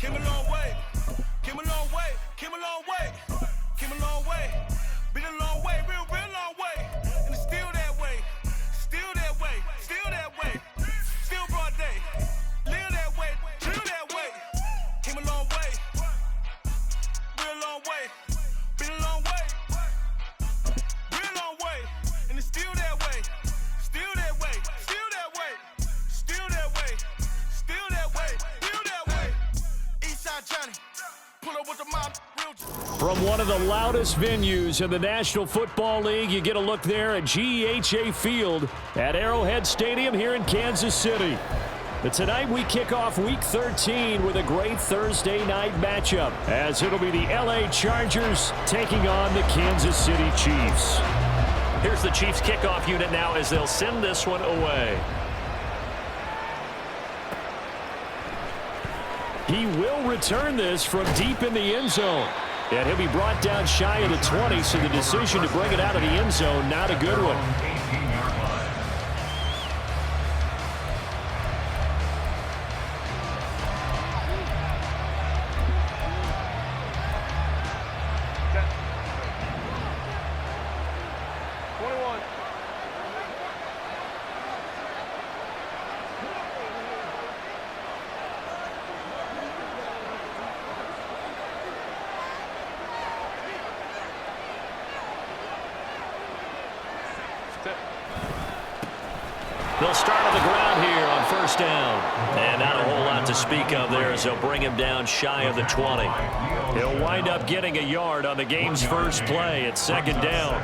Came a long way, came a long way, came a long way, came a long way. Been a long way, real long way. And it's still that way, still that way, still that way. Still broad day, live that way, chill that way. Came a long way, real long way. Been a long way, real long way. And it's still that way, still that way, still that way, still that way, still that way, still that way. Eastside Johnny, pull up with the mob, real. From one of the loudest venues in the National Football League, you get a look there at GEHA Field at Arrowhead Stadium here in Kansas City. But tonight we kick off Week 13 with a great Thursday night matchup, as it'll be the LA Chargers taking on the Kansas City Chiefs. Here's the Chiefs kickoff unit now as they'll send this one away. He will return this from deep in the end zone. And he'll be brought down shy of the 20, so the decision to bring it out of the end zone, not a good one. They'll start on the ground here on first down. And not a whole lot to speak of there as they'll bring him down shy of the 20. He'll wind up getting a yard on the game's first play at second down.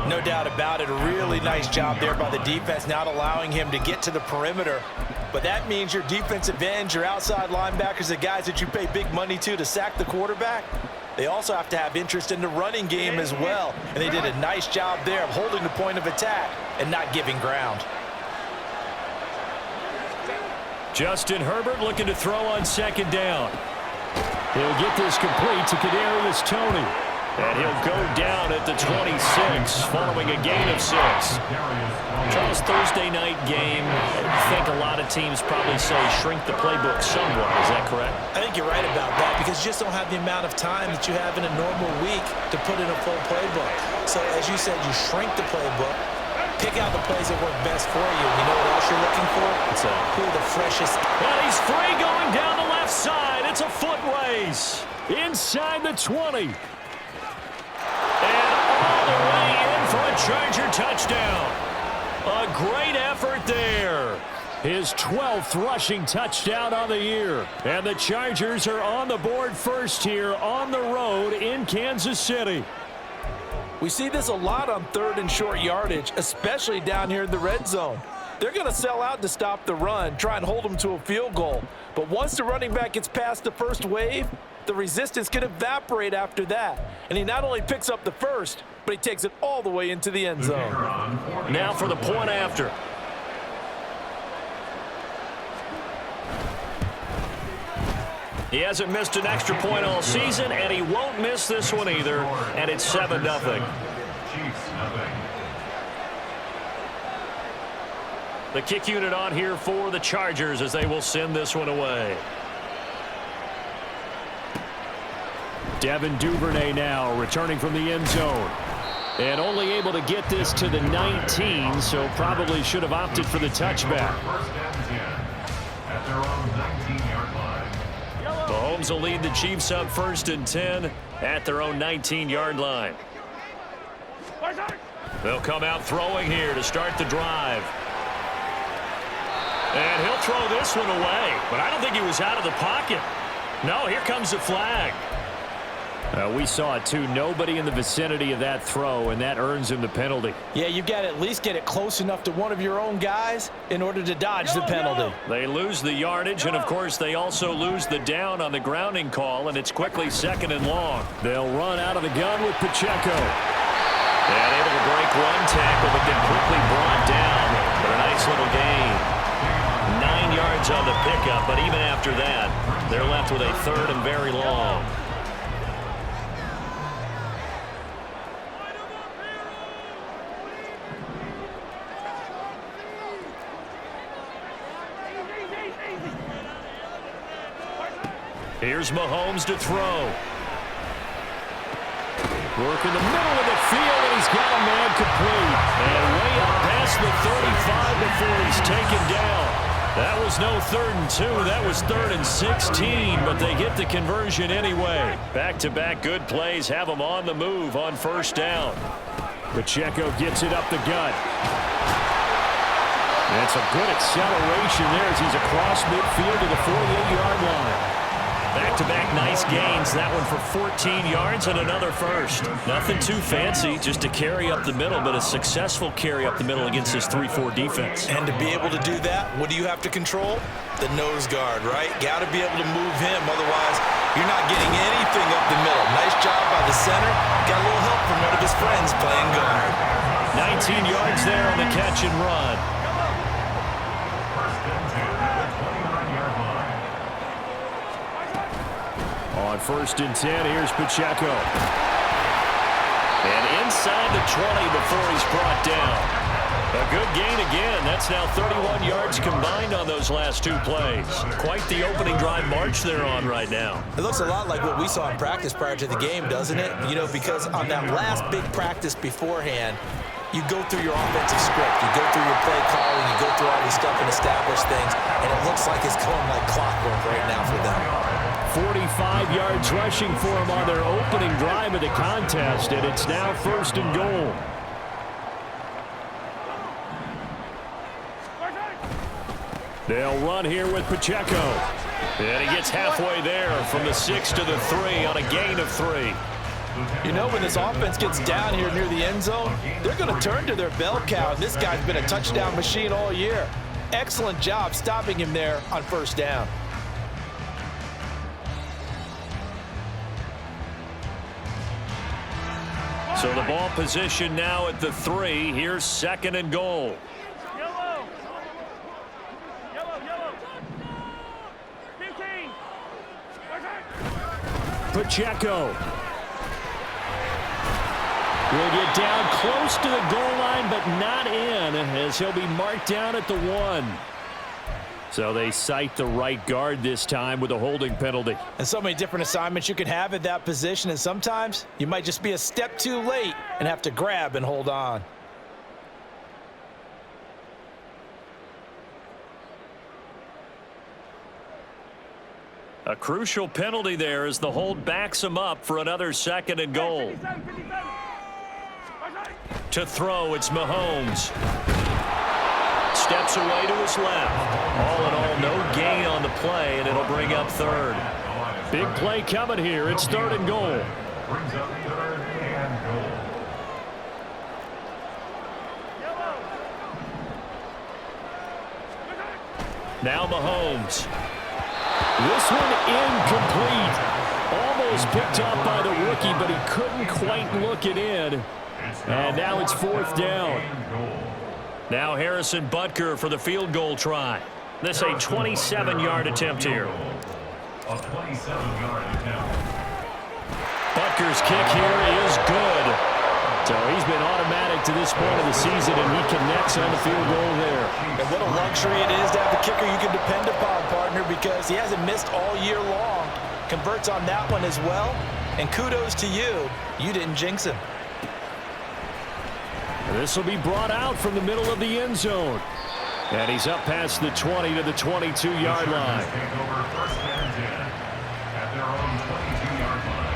No doubt about it. A really nice job there by the defense, not allowing him to get to the perimeter. But that means your defensive ends, your outside linebackers, the guys that you pay big money to sack the quarterback, they also have to have interest in the running game as well. And they did a nice job there of holding the point of attack and not giving ground. Justin Herbert looking to throw on second down. He'll get this complete to Kadarius Toney. And he'll go down at the 26 following a gain of 6. Charles, Thursday night game, I think a lot of teams probably say shrink the playbook somewhat. Is that correct? I think you're right about that because you just don't have the amount of time that you have in a normal week to put in a full playbook. So as you said, you shrink the playbook, pick out the plays that work best for you. You know what else you're looking for? What's that? Who are the freshest? Well, he's free going down the left side. It's a foot race inside the 20. And all the way in for a Charger touchdown. A great effort there. His 12th rushing touchdown on the year. And the Chargers are on the board first here on the road in Kansas City. We see this a lot on third and short yardage, especially down here in the red zone. They're going to sell out to stop the run, try and hold them to a field goal. But once the running back gets past the first wave, the resistance can evaporate after that. And he not only picks up the first, but he takes it all the way into the end zone. Now for the point after. He hasn't missed an extra point all season, and he won't miss this one either. And it's 7-0. The kick unit on here for the Chargers as they will send this one away. Devin Duvernay now returning from the end zone. And only able to get this to the 19, so probably should have opted for the touchback. Mahomes will lead the Chiefs up 1st and 10 at their own 19-yard line. They'll come out throwing here to start the drive. And he'll throw this one away, but I don't think he was out of the pocket. No, here comes the flag. We saw it too. Nobody in the vicinity of that throw, and that earns him the penalty. Yeah, you've got to at least get it close enough to one of your own guys in order to dodge the penalty. They lose the yardage, and of course they also lose the down on the grounding call, and it's quickly 2nd and long. They'll run out of the gun with Pacheco. And able to break one tackle, but then quickly brought down for a nice little gain. 9 yards on the pickup, but even after that, they're left with a 3rd and very long. Here's Mahomes to throw. Work in the middle of the field, and he's got a man complete. And way up past the 35 before he's taken down. That was no 3rd and 2. That was 3rd and 16, but they get the conversion anyway. Back-to-back good plays have them on the move on 1st down. Pacheco gets it up the gut. And some good acceleration there as he's across midfield to the 48-yard line. Back-to-back nice gains. That one for 14 yards and another first. Nothing too fancy, just a carry up the middle, but a successful carry up the middle against this 3-4 defense. And to be able to do that, what do you have to control? The nose guard, right? Got to be able to move him. Otherwise, you're not getting anything up the middle. Nice job by the center. Got a little help from one of his friends playing guard. 19 yards there on the catch and run. On 1st and 10, here's Pacheco. And inside the 20 before he's brought down. A good gain again. That's now 31 yards combined on those last 2 plays. Quite the opening drive march they're on right now. It looks a lot like what we saw in practice prior to the game, doesn't it? You know, because on that last big practice beforehand, you go through your offensive script. You go through your play calling. You go through all this stuff and establish things. And it looks like it's going like clockwork right now for them. 45 yards rushing for him on their opening drive of the contest, and it's now 1st and goal. They'll run here with Pacheco. And he gets halfway there from the 6 to the 3 on a gain of 3. You know, when this offense gets down here near the end zone, they're going to turn to their bell cow. This guy's been a touchdown machine all year. Excellent job stopping him there on 1st down. So the ball position now at the 3. Here's 2nd and goal. Yellow. Yellow, yellow. 15. Pacheco will get down close to the goal line, but not in, as he'll be marked down at the 1. So they cite the right guard this time with a holding penalty. And so many different assignments you can have at that position, and sometimes you might just be a step too late and have to grab and hold on. A crucial penalty there as the hold backs him up for another 2nd and goal. To throw, it's Mahomes. Steps away to his left. All in all, no gain on the play, and it'll bring up 3rd. Big play coming here. It's 3rd and goal. Brings up 3rd and goal. Now Mahomes. This one incomplete. Almost picked up by the rookie, but he couldn't quite look it in. And now it's 4th down. Now Harrison Butker for the field goal try. This a 27-yard attempt here. A 27-yard attempt. Butker's kick here is good. So he's been automatic to this point of the season, and he connects on the field goal there. And what a luxury it is to have a kicker you can depend upon, partner, because he hasn't missed all year long. Converts on that one as well. And kudos to you. You didn't jinx him. This will be brought out from the middle of the end zone. And he's up past the 20 to the 22-yard line. Take over 1st and 10 at their own 22-yard line.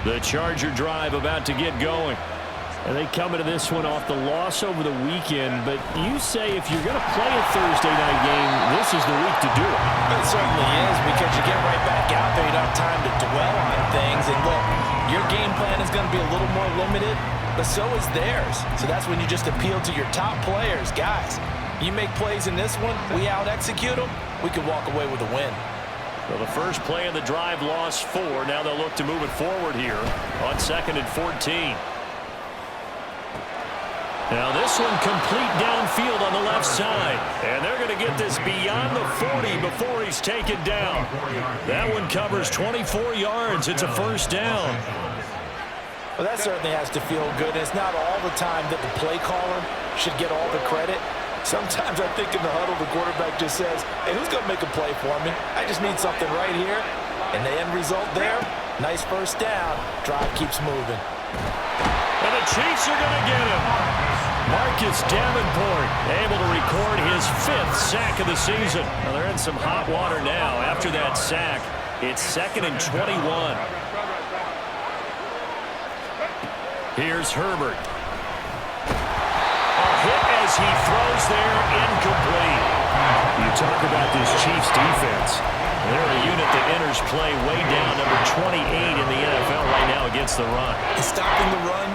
The Charger drive about to get going. And they come into this one off the loss over the weekend. But you say if you're going to play a Thursday night game, this is the week to do it. It certainly is, because you get right back out there. You don't have time to dwell on things. And look, your game plan is going to be a little more limited, but so is theirs. So that's when you just appeal to your top players. Guys, you make plays in this one, we out-execute them, we can walk away with a win. Well, the first play of the drive lost 4. Now they'll look to move it forward here on 2nd and 14. Now this one complete downfield on the left side. And they're going to get this beyond the 40 before he's taken down. That one covers 24 yards. It's a first down. Well, that certainly has to feel good. It's not all the time that the play caller should get all the credit. Sometimes I think in the huddle, the quarterback just says, hey, who's going to make a play for me? I just need something right here. And the end result there, nice first down. Drive keeps moving. And the Chiefs are going to get him. Marcus Davenport able to record his 5th sack of the season. Well, they're in some hot water now. After that sack, it's 2nd and 21. Here's Herbert. A hit as he throws there, incomplete. You talk about this Chiefs defense. They're a unit that enters play way down, number 28 in the NFL right now against the run. And stopping the run,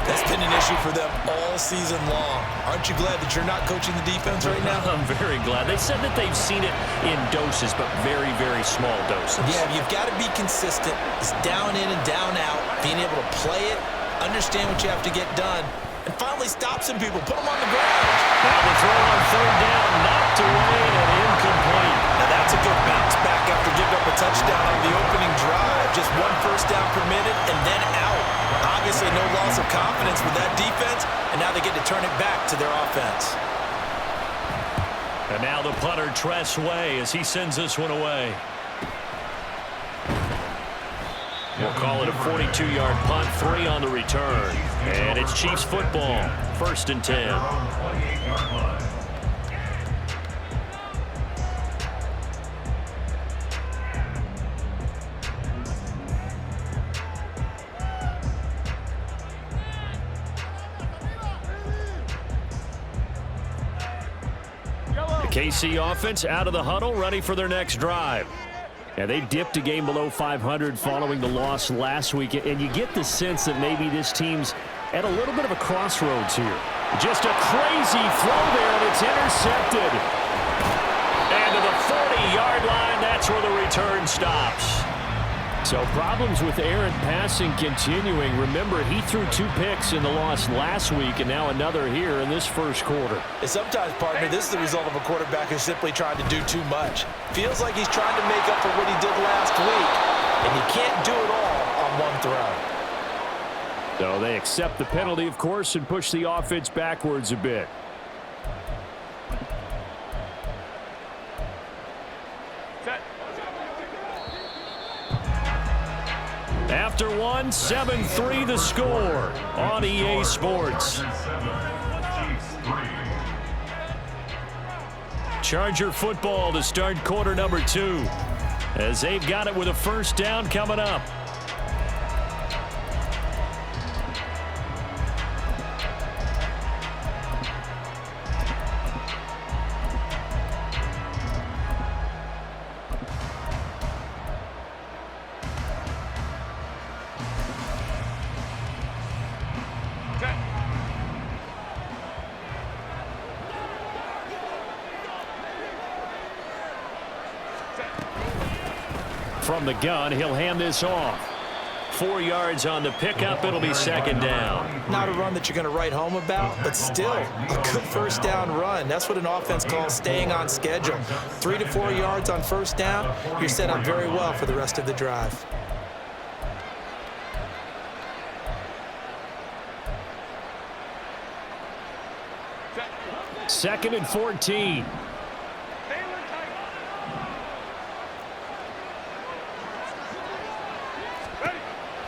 that's been an issue for them all season long. Aren't you glad that you're not coaching the defense right now? I'm very glad. They said that they've seen it in doses, but very, very small doses. Yeah, you've got to be consistent. It's down in and down out, being able to play it, understand what you have to get done, and finally stop some people, put them on the ground. Now the throw on 3rd down, knocked away and incomplete. Now that's a good bounce back after giving up a touchdown on the opening drive. Just 1 first down per minute and then out. Obviously no loss of confidence with that defense, and now they get to turn it back to their offense. And now the punter, Tress Way, as he sends this one away. We'll call it a 42-yard punt, 3 on the return. And it's Chiefs football, 1st and 10. The KC offense out of the huddle, ready for their next drive. Yeah, they dipped a game below 500 following the loss last week, and you get the sense that maybe this team's at a little bit of a crossroads here. Just a crazy throw there, and it's intercepted. And to the 40-yard line, that's where the return stops. So problems with errant passing continuing. Remember, he threw 2 picks in the loss last week, and now another here in this first quarter. And sometimes, partner, this is the result of a quarterback who's simply trying to do too much. Feels like he's trying to make up for what he did last week, and you can't do it all on one throw. So they accept the penalty, of course, and push the offense backwards a bit. After one, 7-3 the score on EA Sports. Charger football to start quarter number 2, as they've got it with a first down coming up. From the gun, he'll hand this off. 4 yards on the pickup. It'll be 2nd down. Not a run that you're going to write home about, but still a good first down run. That's what an offense calls staying on schedule. 3 to 4 yards on first down, you're set up very well for the rest of the drive. Second and 14.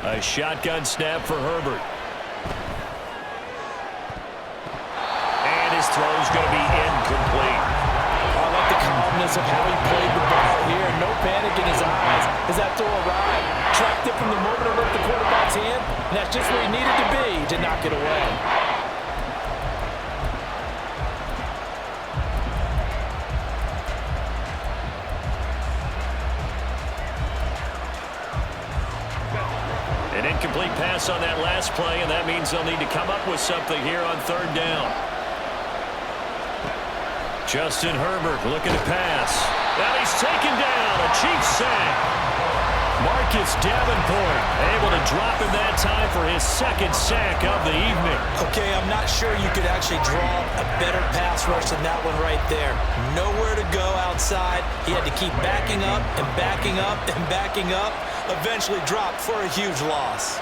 A shotgun snap for Herbert. And his throw's going to be incomplete. I like the calmness of how he played the ball here. No panic in his eyes as that throw arrived. Tracked it from the moment it left the quarterback's hand, and that's just where he needed to be to knock it away. An incomplete pass on that last play, and that means they'll need to come up with something here on 3rd down. Justin Herbert looking to pass. And he's taken down. A Chiefs sack. Marcus Davenport able to drop him that time for his second sack of the evening. Okay, I'm not sure you could actually draw a better pass rush than that one right there. Nowhere to go outside. He had to keep backing up and backing up and backing up. Eventually dropped for a huge loss.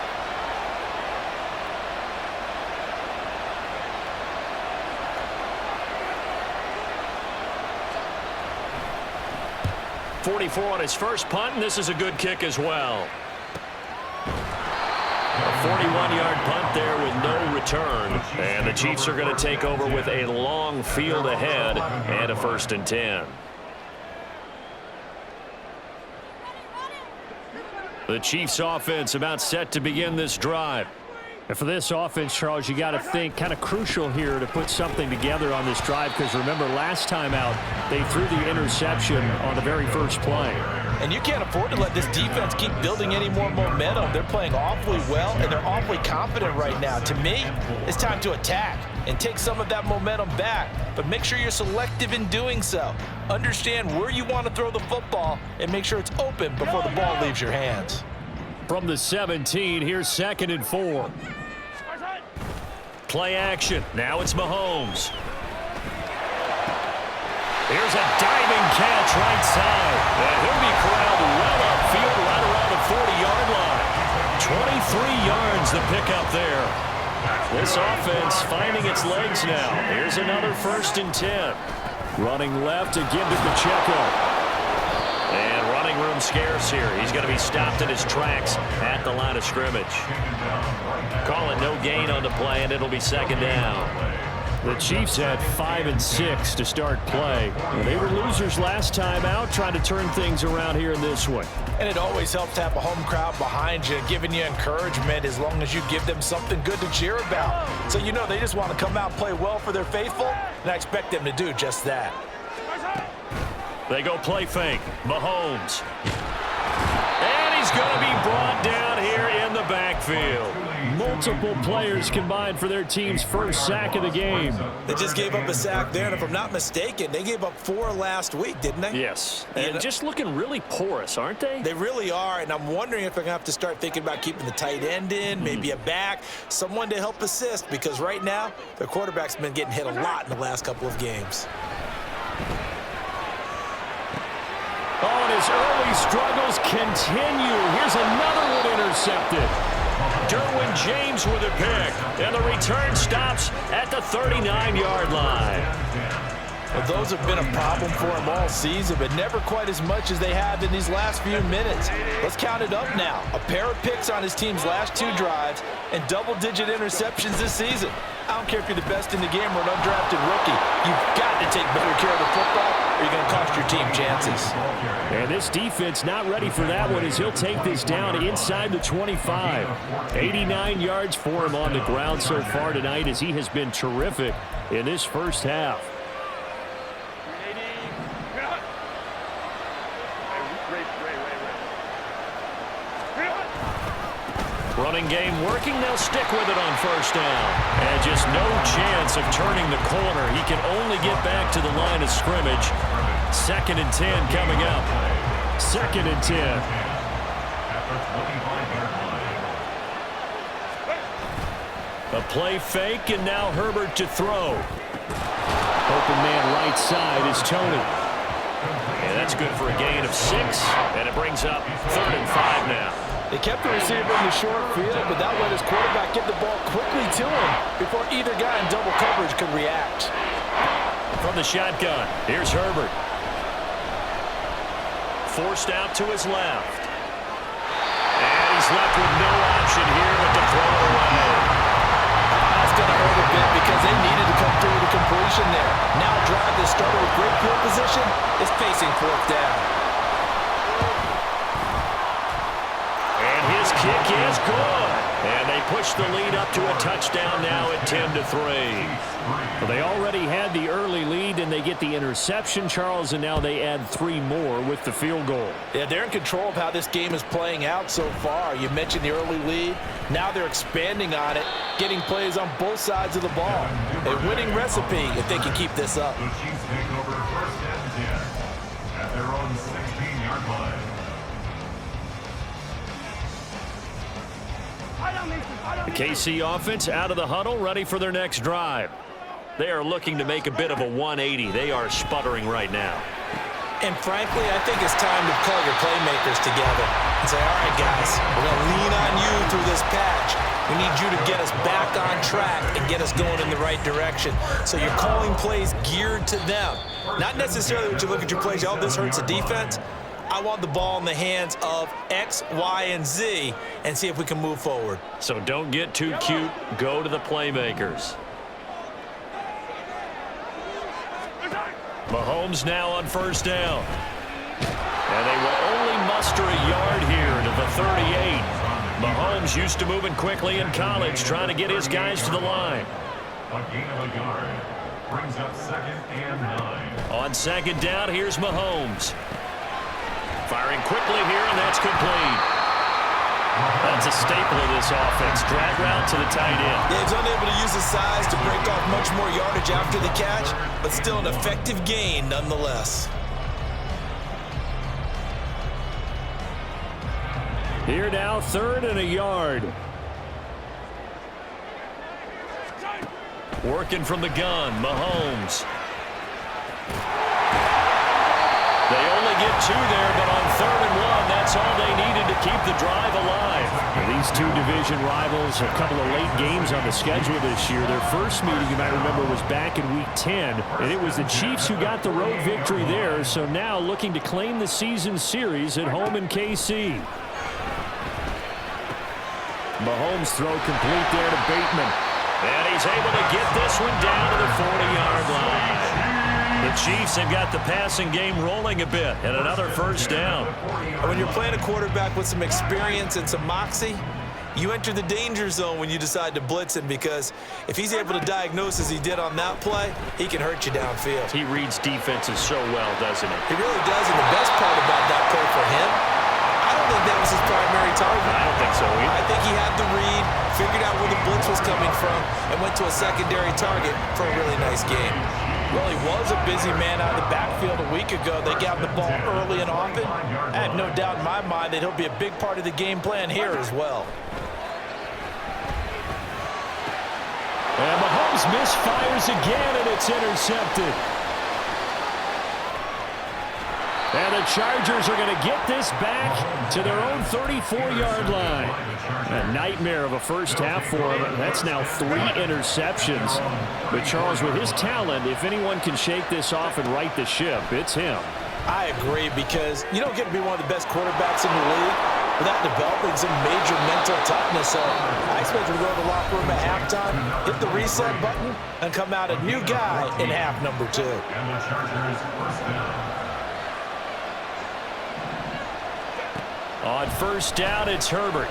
.44 on his first punt, and this is a good kick as well. A 41-yard punt there with no return. And the Chiefs are going to take over with a long field ahead and a 1st and 10. The Chiefs offense about set to begin this drive. And for this offense, Charles, you got to think kind of crucial here to put something together on this drive, because remember last time out they threw the interception on the very first play. And you can't afford to let this defense keep building any more momentum. They're playing awfully well, and they're awfully confident right now. To me, it's time to attack and take some of that momentum back, but make sure you're selective in doing so. Understand where you want to throw the football and make sure it's open before the ball leaves your hands. From the 17, here's 2nd and 4. Play action. Now it's Mahomes. Here's a diving catch right side. And he'll be corralled well upfield right around the 40-yard line. 23 yards the pickup there. This offense finding its legs now. Here's another 1st and 10. Running left to give to Pacheco. And running room scarce here. He's going to be stopped in his tracks at the line of scrimmage. Call it no gain on the play, and it'll be 2nd down. The Chiefs had 5 and 6 to start play. They were losers last time out, trying to turn things around here in this one. And it always helps to have a home crowd behind you, giving you encouragement as long as you give them something good to cheer about. So you know they just want to come out and play well for their faithful, and I expect them to do just that. They go play fake. Mahomes. And he's going to be brought down here in the backfield. Multiple players combined for their team's first sack of the game. They just gave up a sack there, and if I'm not mistaken, they gave up 4 last week, didn't they? Yes. And just looking really porous, aren't they? They really are, and I'm wondering if they're going to have to start thinking about keeping the tight end in, maybe a back, someone to help assist, because right now, their quarterback's been getting hit a lot in the last couple of games. Oh, and his early struggles continue. Here's another one intercepted. Derwin James with a pick, and the return stops at the 39-yard line. Well, those have been a problem for him all season, but never quite as much as they have in these last few minutes. Let's count it up now. A pair of picks on his team's last 2 drives and double-digit interceptions this season. I don't care if you're the best in the game or an undrafted rookie. You've got to take better care of the football or you're going to cost your team chances. And this defense not ready for that one as he'll take this down inside the 25. 89 yards for him on the ground so far tonight as he has been terrific in this first half. Running game working. They'll stick with it on 1st down. And just no chance of turning the corner. He can only get back to the line of scrimmage. 2nd and 10 coming up. 2nd and 10. A play fake, and now Herbert to throw. Open man right side is Tony. And that's good for a gain of 6. And it brings up 3rd and 5 now. They kept the receiver in the short field, but that let his quarterback get the ball quickly to him before either guy in double coverage could react. From the shotgun, here's Herbert. Forced out to his left. And he's left with no option here but to throw it away. That's going to hurt a bit because they needed to come through with a completion there. Now a drive that started with great field position is facing 4th down. His kick is good. And they push the lead up to a touchdown now at 10-3. Well, they already had the early lead, and they get the interception, Charles, and now they add 3 more with the field goal. Yeah, they're in control of how this game is playing out so far. You mentioned the early lead. Now they're expanding on it, getting plays on both sides of the ball. A winning recipe if they can keep this up. The Chiefs take over 1st and 10 at their own 16-yard line. The KC offense out of the huddle, ready for their next drive. They are looking to make a bit of a 180. They are sputtering right now. And frankly, I think it's time to call your playmakers together and say, all right, guys, we're going to lean on you through this patch. We need you to get us back on track and get us going in the right direction. So you're calling plays geared to them. Not necessarily when you look at your plays, oh, this hurts the defense. I want the ball in the hands of X, Y, and Z and see if we can move forward. So don't get too cute. Go to the playmakers. Mahomes now on first down. And they will only muster a yard here to the 38. Mahomes used to moving quickly in college, trying to get his guys to the line. A gain of a yard brings up 2nd and 9. On second down, here's Mahomes. Firing quickly here, and that's complete. That's a staple of this offense. Drag route to the tight end. Yeah, he's unable to use his size to break off much more yardage after the catch, but still an effective gain nonetheless. Here now, 3rd and a yard. Working from the gun, Mahomes. They only get 2 there, but on 3rd and 1, that's all they needed to keep the drive alive. These two division rivals, a couple of late games on the schedule this year. Their first meeting, you might remember, was back in Week 10, and it was the Chiefs who got the road victory there, so now looking to claim the season series at home in KC. Mahomes throw complete there to Bateman. And he's able to get this one down to the 40-yard line. The Chiefs have got the passing game rolling a bit, and another first down. When you're playing a quarterback with some experience and some moxie, you enter the danger zone when you decide to blitz him, because if he's able to diagnose as he did on that play, he can hurt you downfield. He reads defenses so well, doesn't he? He really does, and the best part about that play for him, I don't think that was his primary target. I don't think so either. I think he had the read, figured out where the blitz was coming from, and went to a secondary target for a really nice game. Well, he was a busy man out of the backfield a week ago. They got the ball early and often. I have no doubt in my mind that he'll be a big part of the game plan here as well. And Mahomes misfires again, and it's intercepted. And the Chargers are going to get this back to their own 34-yard line. A nightmare of a first half for him. That's now 3 interceptions. But Charles, with his talent, if anyone can shake this off and right the ship, it's him. I agree, because you don't get to be one of the best quarterbacks in the league without developing some major mental toughness. So I expect him to go to the locker room at halftime, hit the reset button, and come out a new guy in half number 2. And the Chargers first down. On first down, it's Herbert.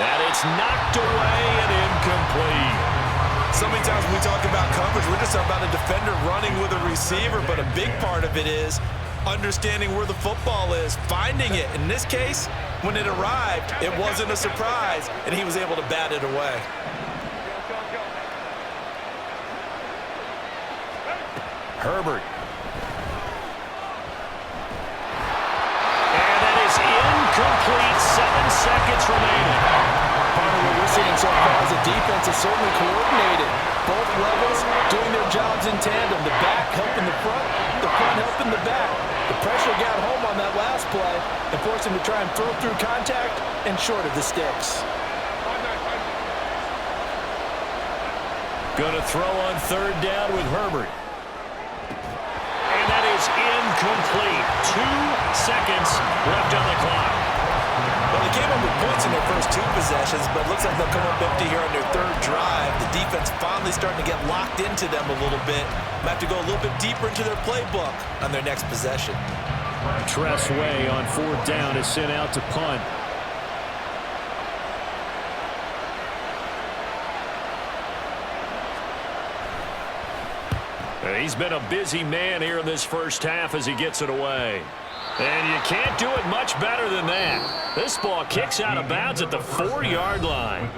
And it's knocked away and incomplete. So many times when we talk about coverage, we're just about a defender running with a receiver, but a big part of it is understanding where the football is, finding it. In this case, when it arrived, it wasn't a surprise, and he was able to bat it away. Herbert. Incomplete, 7 seconds remaining. Part of what we're seeing so far is the defense is certainly coordinated. Both levels doing their jobs in tandem. The back helping the front helping the back. The pressure got home on that last play and forced him to try and throw through contact and short of the sticks. Going to throw on 3rd down with Herbert. And that is incomplete. 2 seconds left on the clock. Well, they came up with points in their first 2 possessions, but it looks like they'll come up empty here on their 3rd drive. The defense finally starting to get locked into them a little bit. Might have to go a little bit deeper into their playbook on their next possession. Tress Way on 4th down is sent out to punt. He's been a busy man here in this first half as he gets it away. And you can't do it much better than that. This ball kicks out of bounds at the 4-yard line.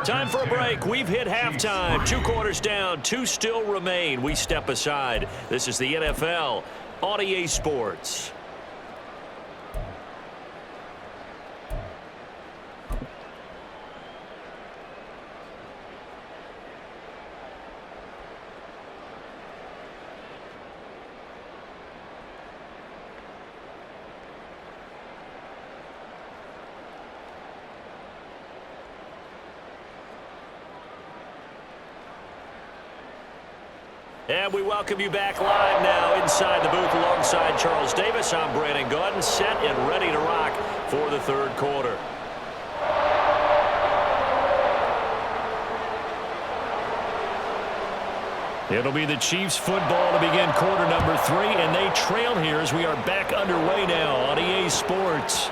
Time for a break. We've hit halftime. 2 quarters down, 2 still remain. We step aside. This is the NFL on EA Sports. And we welcome you back live now inside the booth alongside Charles Davis. I'm Brandon Gaudin, set and ready to rock for the third quarter. It'll be the Chiefs football to begin quarter number 3, and they trail here as we are back underway now on EA Sports.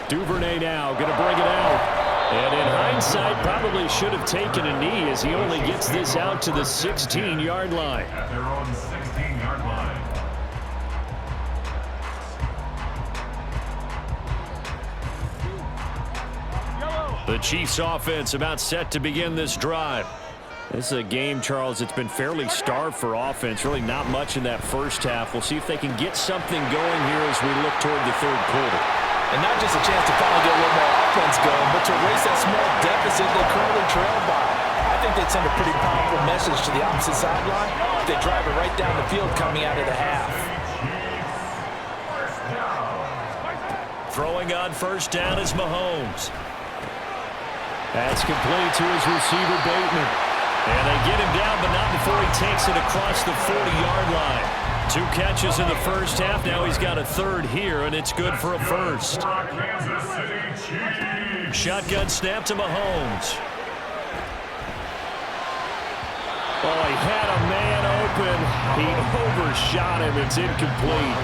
Duvernay now going to bring it out. And in hindsight, probably should have taken a knee as he only gets this out to the 16-yard line. At their own 16-yard line. The Chiefs offense about set to begin this drive. This is a game, Charles, it's been fairly starved for offense. Really not much in that first half. We'll see if they can get something going here as we look toward the third quarter. And not just a chance to finally get a little more offense going, but to erase that small deficit they currently trail by. I think they'd send a pretty powerful message to the opposite sideline if they drive it right down the field coming out of the half. Throwing on first down is Mahomes. That's complete to his receiver, Bateman. And they get him down, but not before he takes it across the 40-yard line. 2 catches in the first half. Now he's got a third here, and it's good for a first. Shotgun snap to Mahomes. Oh, he had a man open. He overshot him. It's incomplete.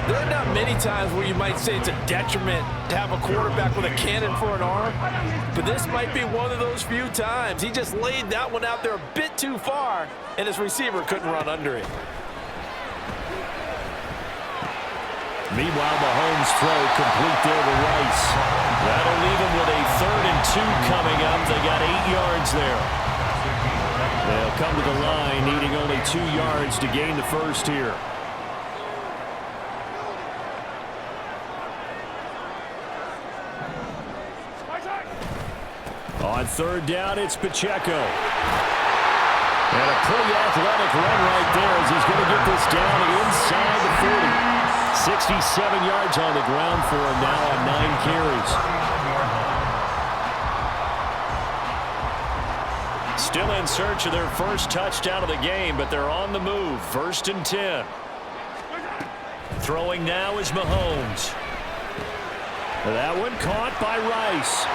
There are not many times where you might say it's a detriment to have a quarterback with a cannon for an arm, but this might be one of those few times. He just laid that one out there a bit too far, and his receiver couldn't run under it. Meanwhile, Mahomes' throw complete there to Rice. That'll leave him with a 3rd and 2 coming up. They got 8 yards there. They'll come to the line, needing only 2 yards to gain the first here. On 3rd down, it's Pacheco. And a pretty athletic run right there as he's going to get this down inside the 40. 67 yards on the ground for him now on 9 carries. Still in search of their first touchdown of the game, but they're on the move. 1st and 10. Throwing now is Mahomes. That one caught by Rice.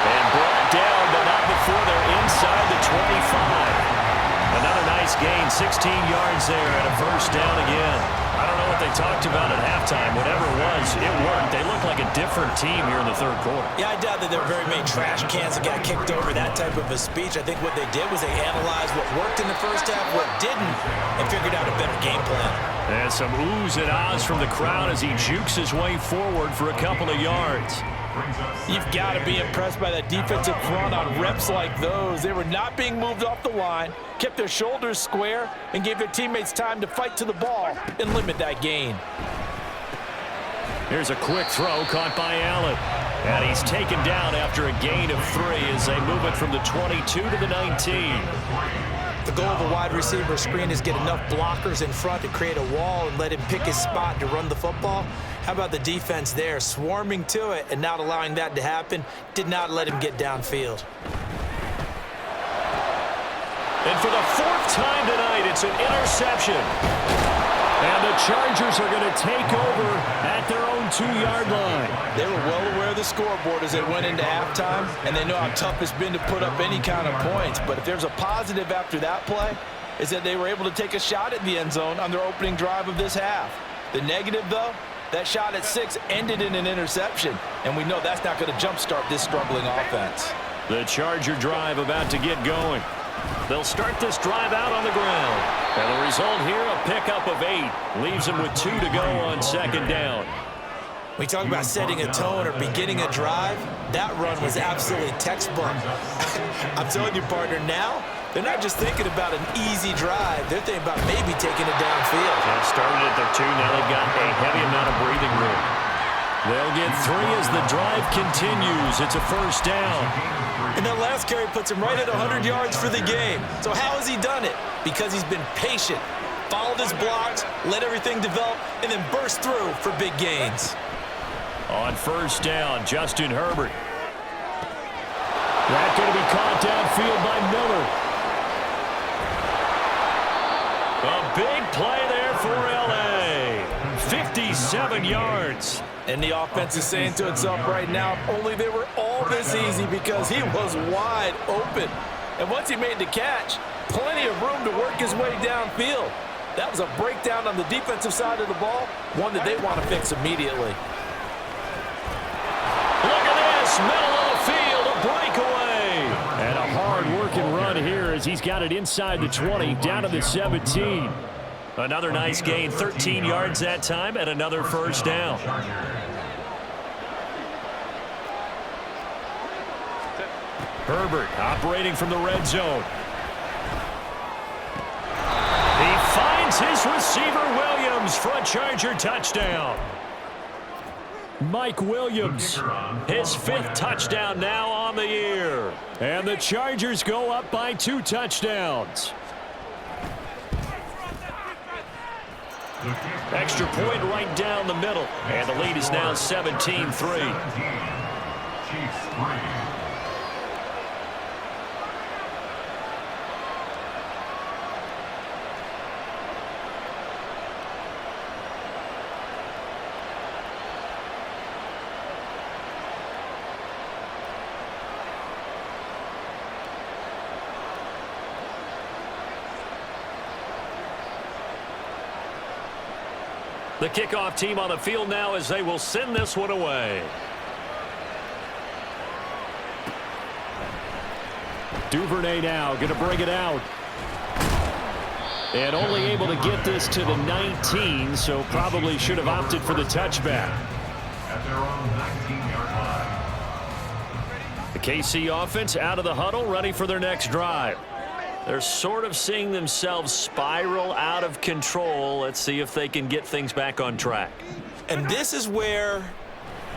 And brought down, but not before they're inside the 25. Another nice gain, 16 yards there, and a first down again. I don't know what they talked about at halftime. Whatever it was, it worked. They look like a different team here in the third quarter. Yeah, I doubt that there were very many trash cans that got kicked over, that type of a speech. I think what they did was they analyzed what worked in the first half, what didn't, and figured out a better game plan. And some oohs and ahs from the crowd as he jukes his way forward for a couple of yards. You've got to be impressed by that defensive front on reps like those. They were not being moved off the line, kept their shoulders square, and gave their teammates time to fight to the ball and limit that gain. Here's a quick throw caught by Allen. And he's taken down after a gain of 3 as they move it from the 22 to the 19. The goal of a wide receiver screen is get enough blockers in front to create a wall and let him pick his spot to run the football. How about the defense there, swarming to it and not allowing that to happen, did not let him get downfield. And for the 4th time tonight, it's an interception. And the Chargers are going to take over at their own 2-yard line. They were well aware of the scoreboard as they went into halftime, and they know how tough it's been to put up any kind of points. But if there's a positive after that play, is that they were able to take a shot at the end zone on their opening drive of this half. The negative, though, that shot at 6 ended in an interception, and we know that's not going to jumpstart this struggling offense. The Charger drive about to get going. They'll start this drive out on the ground. And the result here, a pickup of 8. Leaves them with 2 to go on 2nd down. We talk about setting a tone or beginning a drive. That run was absolutely textbook. I'm telling you, partner, now they're not just thinking about an easy drive. They're thinking about maybe taking it downfield. They started at their 2. Now they've got a heavy amount of breathing room. They'll get 3 as the drive continues. It's a first down. And that last carry puts him right at 100 yards for the game. So how has he done it? Because he's been patient, followed his blocks, let everything develop, and then burst through for big gains. On first down, Justin Herbert. That's going to be caught downfield by Miller. Big play there for L.A. 57 yards. And the offense is saying to itself right now, if only they were all this easy, because he was wide open. And once he made the catch, plenty of room to work his way downfield. That was a breakdown on the defensive side of the ball, one that they want to fix immediately. Look at this, middle of the field, a breakaway. And a hard-working run here as he's got it inside the 20, down to the 17. Another nice gain, 13 yards that time, and another first down. Herbert operating from the red zone. He finds his receiver, Williams, for a Charger touchdown. Mike Williams, his 5th touchdown now on the year. And the Chargers go up by 2 touchdowns. Extra point right down the middle. And the lead is now 17-3. Chiefs 3. The kickoff team on the field now as they will send this one away. Duvernay now going to bring it out. And only able to get this to the 19, so probably should have opted for the touchback. At their own 19-yard line. The KC offense out of the huddle, ready for their next drive. They're sort of seeing themselves spiral out of control. Let's see if they can get things back on track. And this is where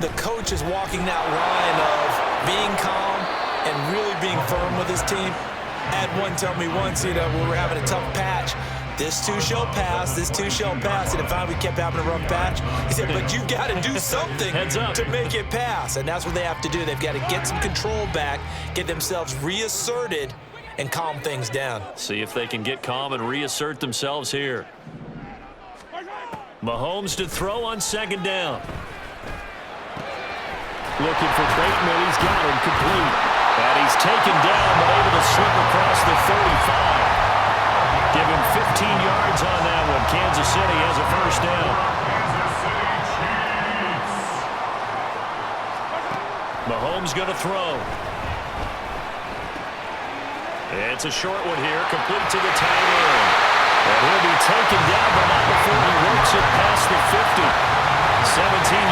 the coach is walking that line of being calm and really being firm with his team. I had one tell me once, when we were having a tough patch, this too shall pass, this too shall pass. And if finally we kept having a rough patch, he said, but you got to do something to make it pass. And that's what they have to do. They've got to get some control back, get themselves reasserted, and calm things down. See if they can get calm and reassert themselves here. Mahomes to throw on 2nd down. Looking for Bateman. He's got him complete. And he's taken down, but able to slip across the 35. Give him 15 yards on that one. Kansas City has a first down. Mahomes going to throw. It's a short one here, complete to the tight end. And he'll be taken down, but not before he works it past the 50. 17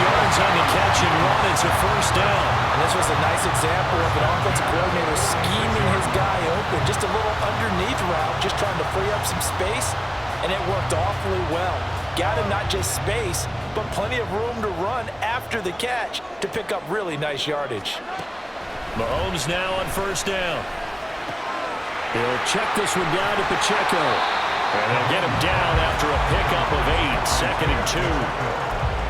yards on the catch and run. It's a first down. And this was a nice example of an offensive coordinator scheming his guy open. Just a little underneath route, just trying to free up some space, and it worked awfully well. Got him not just space, but plenty of room to run after the catch to pick up really nice yardage. Mahomes now on first down. He'll check this one down to Pacheco. And they'll get him down after a pickup of 8, 2nd and 2.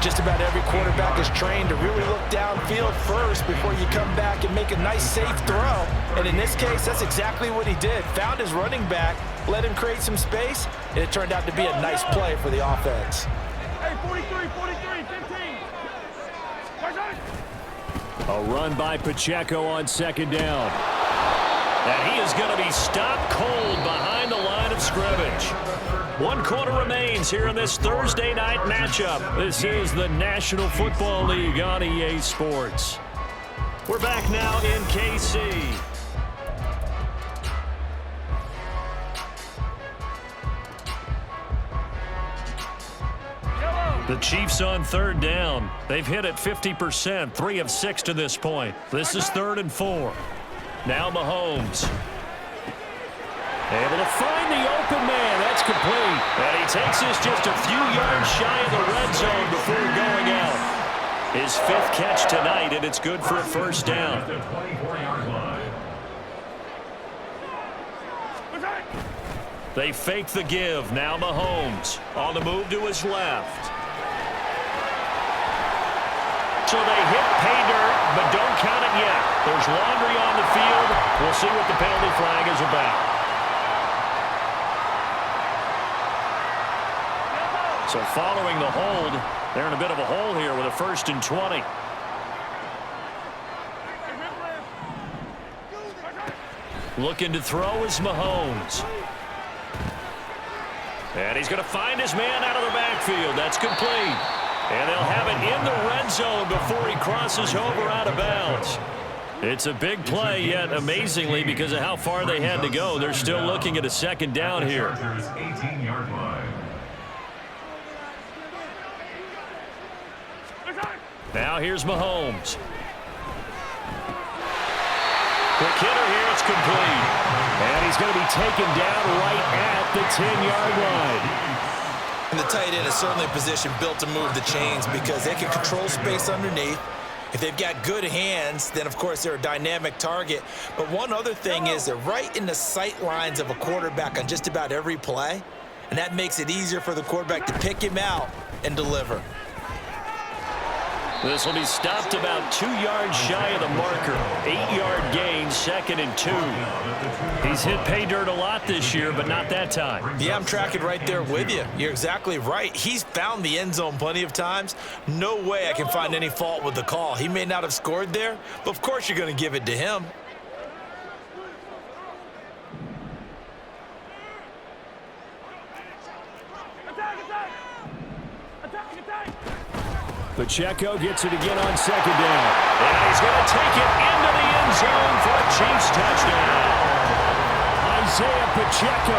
Just about every quarterback is trained to really look downfield first before you come back and make a nice, safe throw. And in this case, that's exactly what he did. Found his running back, let him create some space, and it turned out to be a nice play for the offense. Hey, 43, 15. A run by Pacheco on 2nd down. And he is going to be stopped cold behind the line of scrimmage. 1 quarter remains here in this Thursday night matchup. This is the National Football League on EA Sports. We're back now in KC. The Chiefs on 3rd down. They've hit it 50%, 3 of 6 to this point. This is 3rd and 4. Now Mahomes. Able to find the open man. That's complete. And he takes this just a few yards shy of the red zone before going out. His 5th catch tonight, and it's good for a first down. They fake the give. Now Mahomes on the move to his left. So they hit pay dirt, but don't count it yet. There's laundry on the field. We'll see what the penalty flag is about. So following the hold, they're in a bit of a hole here with a 1st and 20. Looking to throw is Mahomes. And he's going to find his man out of the backfield. That's complete. And they'll have it in the red zone before he crosses over out of bounds. It's a big play, yet amazingly, because of how far they had to go, they're still looking at a 2nd down here. 18-yard line. Now here's Mahomes. Quick hitter here, it's complete. And he's going to be taken down right at the 10-yard line. And the tight end is certainly a position built to move the chains because they can control space underneath. If they've got good hands, then, of course, they're a dynamic target. But one other thing is they're right in the sight lines of a quarterback on just about every play, and that makes it easier for the quarterback to pick him out and deliver. This will be stopped about 2 yards shy of the marker. 8-yard gain, 2nd and 2. He's hit pay dirt a lot this year, but not that time. Yeah, I'm tracking right there with you. You're exactly right. He's found the end zone plenty of times. No way I can find any fault with the call. He may not have scored there, but of course you're going to give it to him. Pacheco gets it again on 2nd down. And he's going to take it into the end zone for a Chiefs touchdown. Isaiah Pacheco,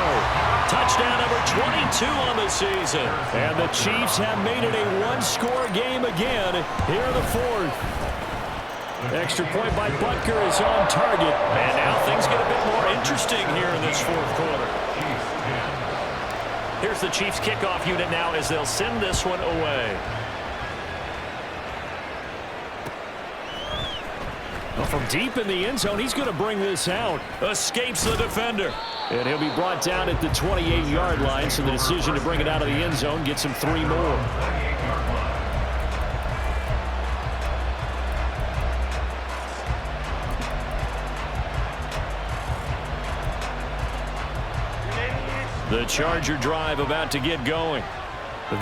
touchdown number 22 on the season. And the Chiefs have made it a 1-score game again here in the 4th. Extra point by Butker is on target. And now things get a bit more interesting here in this 4th quarter. Here's the Chiefs kickoff unit now as they'll send this one away. From deep in the end zone, he's going to bring this out. Escapes the defender. And he'll be brought down at the 28-yard line, so the decision to bring it out of the end zone gets him 3 more. The Charger drive about to get going.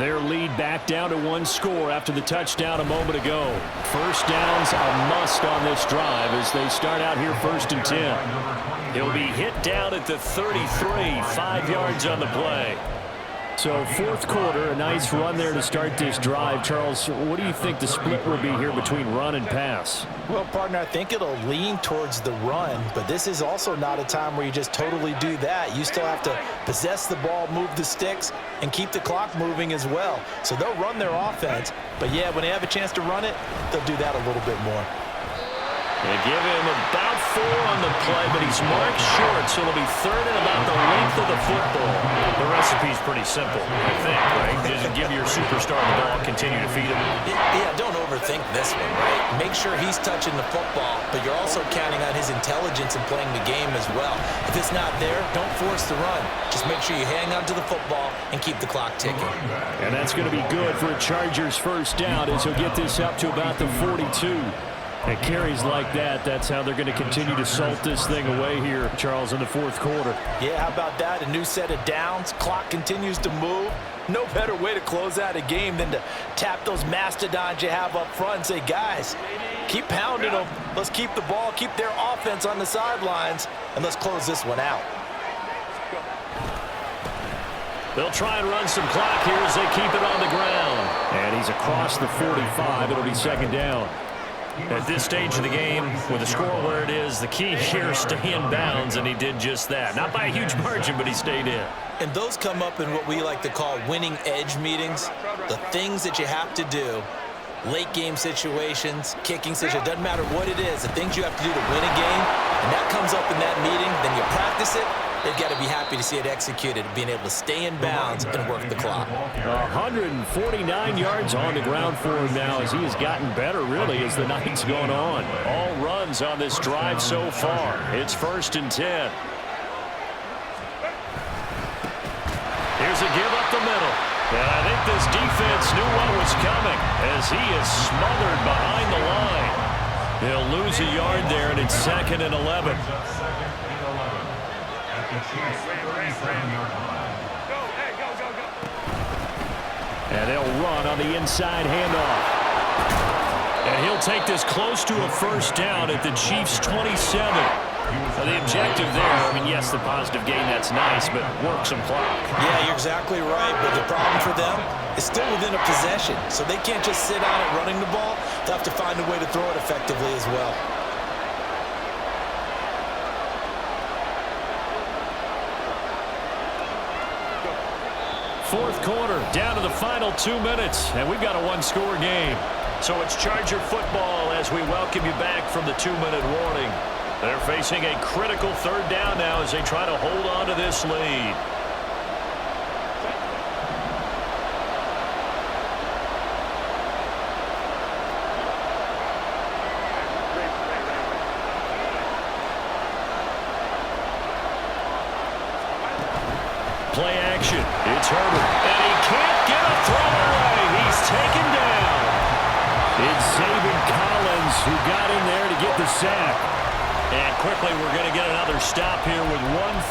Their lead back down to 1 score after the touchdown a moment ago. 1st down's a must on this drive as they start out here 1st and 10. He'll be hit down at the 33, 5 yards on the play. So 4th quarter, a nice run there to start this drive. Charles, what do you think the split will be here between run and pass? Well, partner, I think it'll lean towards the run, but this is also not a time where you just totally do that. You still have to possess the ball, move the sticks, and keep the clock moving as well. So they'll run their offense, but yeah, when they have a chance to run it, they'll do that a little bit more. They give him about 4 on the play, but he's marked short, so it'll be 3rd and about the length of the football. The recipe's pretty simple, I think, right? Just give your superstar the ball, continue to feed him. Yeah, don't overthink this one, right? Make sure he's touching the football, but you're also counting on his intelligence in playing the game as well. If it's not there, don't force the run. Just make sure you hang on to the football and keep the clock ticking. And that's going to be good for a Chargers 1st down as he'll get this up to about the 42. And carries like that, that's how they're going to continue to salt this thing away here, Charles, in the 4th quarter. Yeah, how about that? A new set of downs. Clock continues to move. No better way to close out a game than to tap those mastodons you have up front and say, guys, keep pounding them. Let's keep the ball, keep their offense on the sidelines, and let's close this one out. They'll try and run some clock here as they keep it on the ground. And he's across the 45. It'll be 2nd down. At this stage of the game, with the score where it is, the key here is stay in bounds, and he did just that. Not by a huge margin, but he stayed in. And those come up in what we like to call winning edge meetings. The things that you have to do, late game situations, kicking situations, doesn't matter what it is, the things you have to do to win a game, and that comes up in that meeting, then you practice it. They've got to be happy to see it executed, being able to stay in bounds and work the clock. 149 yards on the ground for him now as he has gotten better, really, as the night's going on. All runs on this drive so far. It's 1st and 10. Here's a give up the middle. And I think this defense knew what was coming as he is smothered behind the line. He'll lose a yard there, and it's 2nd and 11. And they'll run on the inside handoff. And he'll take this close to a first down at the Chiefs' 27. Well, the objective there, I mean, yes, the positive gain, that's nice, but work some clock. Yeah, you're exactly right, but the problem for them is still within a possession, so they can't just sit on it running the ball. They'll have to find a way to throw it effectively as well. Fourth quarter, down to the final 2 minutes, and we've got a one-score game. So it's Charger football as we welcome you back from the 2-minute warning. They're facing a critical third down now as they try to hold on to this lead. Play action. It's Herbert. And he can't get a throw away. He's taken down. It's Zaven Collins who got in there to get the sack. And quickly we're going to get another stop here with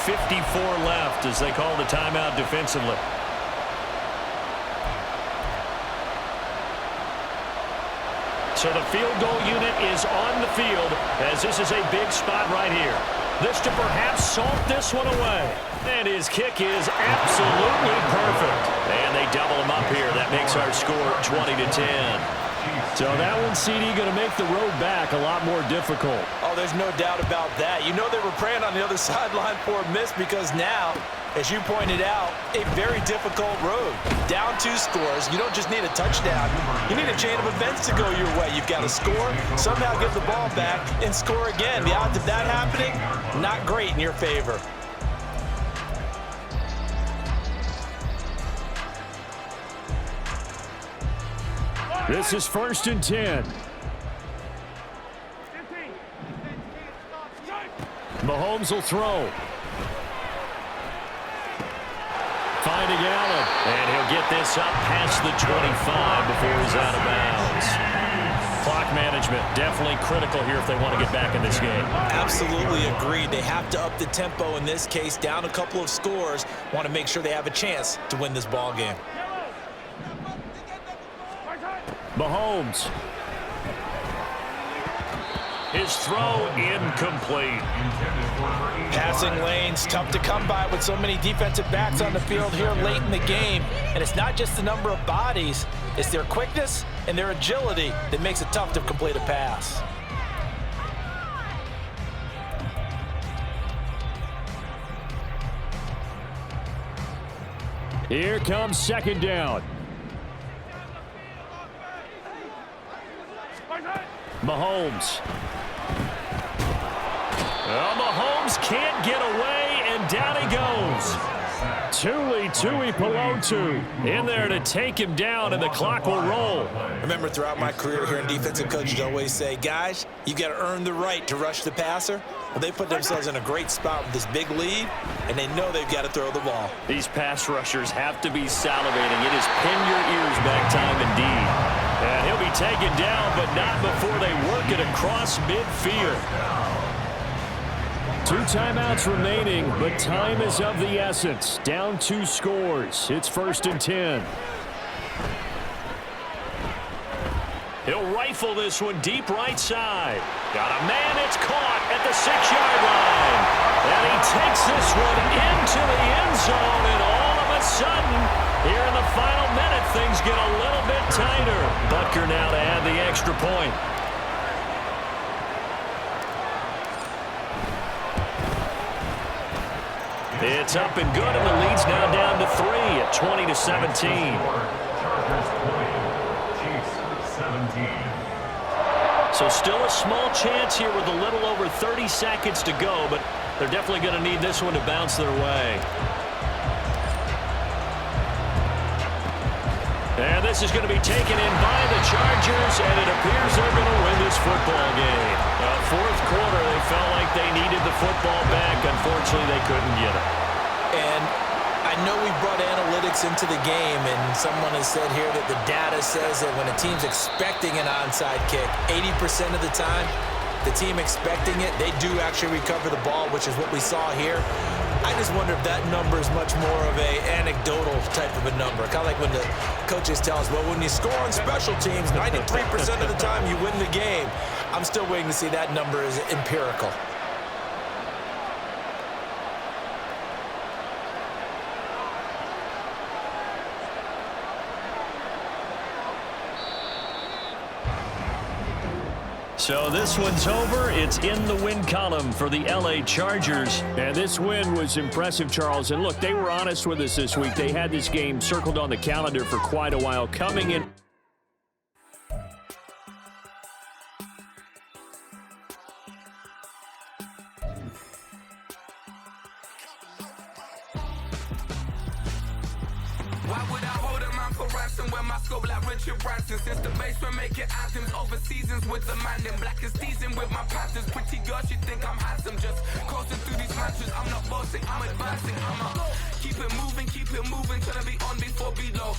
1:54 left as they call the timeout defensively. So the field goal unit is on the field as this is a big spot right here. This to perhaps salt this one away. And his kick is absolutely perfect. And they double him up here. That makes our score 20-10. So that one, CD, going to make the road back a lot more difficult. Oh, there's no doubt about that. You know they were praying on the other sideline for a miss because now, as you pointed out, a very difficult road. Down 2 scores. You don't just need a touchdown. You need a chain of events to go your way. You've got to score, somehow get the ball back, and score again. The odds of that happening, not great in your favor. This is 1st and 10. Mahomes will throw. Finding Allen. And he'll get this up past the 25 before he's out of bounds. Clock management definitely critical here if they want to get back in this game. Absolutely agreed. They have to up the tempo in this case, down a couple of scores. Want to make sure they have a chance to win this ball game. Mahomes. His throw incomplete. Passing lanes tough to come by with so many defensive backs on the field here late in the game. And it's not just the number of bodies, it's their quickness and their agility that makes it tough to complete a pass. Here comes 2nd down. Mahomes. Well, Mahomes can't get away, and down he goes. Tui Pelotu in there to take him down, and the clock will roll. Remember, throughout my career here in defensive coaches always say, guys, you got to earn the right to rush the passer. Well, they put themselves in a great spot with this big lead, and they know they've got to throw the ball. These pass rushers have to be salivating. It is pin your ears back time indeed. And he'll be taken down, but not before they work it across midfield. 2 timeouts remaining, but time is of the essence. Down 2 scores. It's 1st and 10. He'll rifle this one deep right side. Got a man, it's caught at the 6-yard line. And he takes this one into the end zone, and all of a sudden, here in the final minute, things get a little bit tighter. Butker now to add the extra point. It's up and good, and the lead's now down to 3 at 20-17. So still a small chance here with a little over 30 seconds to go, but they're definitely going to need this one to bounce their way. And this is going to be taken in by the Chargers, and it appears they're going to win this football game. Fourth quarter, they felt like they needed the football back. Unfortunately, they couldn't get it. And I know we brought analytics into the game, and someone has said here that the data says that when a team's expecting an onside kick, 80% of the time, the team expecting it, they do actually recover the ball, which is what we saw here. I just wonder if that number is much more of a anecdotal type of a number. Kind of like when the coaches tell us, well, when you score on special teams, 93% of the time you win the game. I'm still waiting to see that number is empirical. So this one's over. It's in the win column for the LA Chargers. And this win was impressive, Charles. And look, they were honest with us this week. They had this game circled on the calendar for quite a while. Coming in. Why would I hold a man for ransom when my scope like Richard Branson? Since the basement making anthems over seasons with the man in black is teasing with my Panthers. Pretty girl, she think I'm handsome. Just coasting through these matches. I'm not bossing, I'm advancing. I'ma keep it moving, trying to be on before below.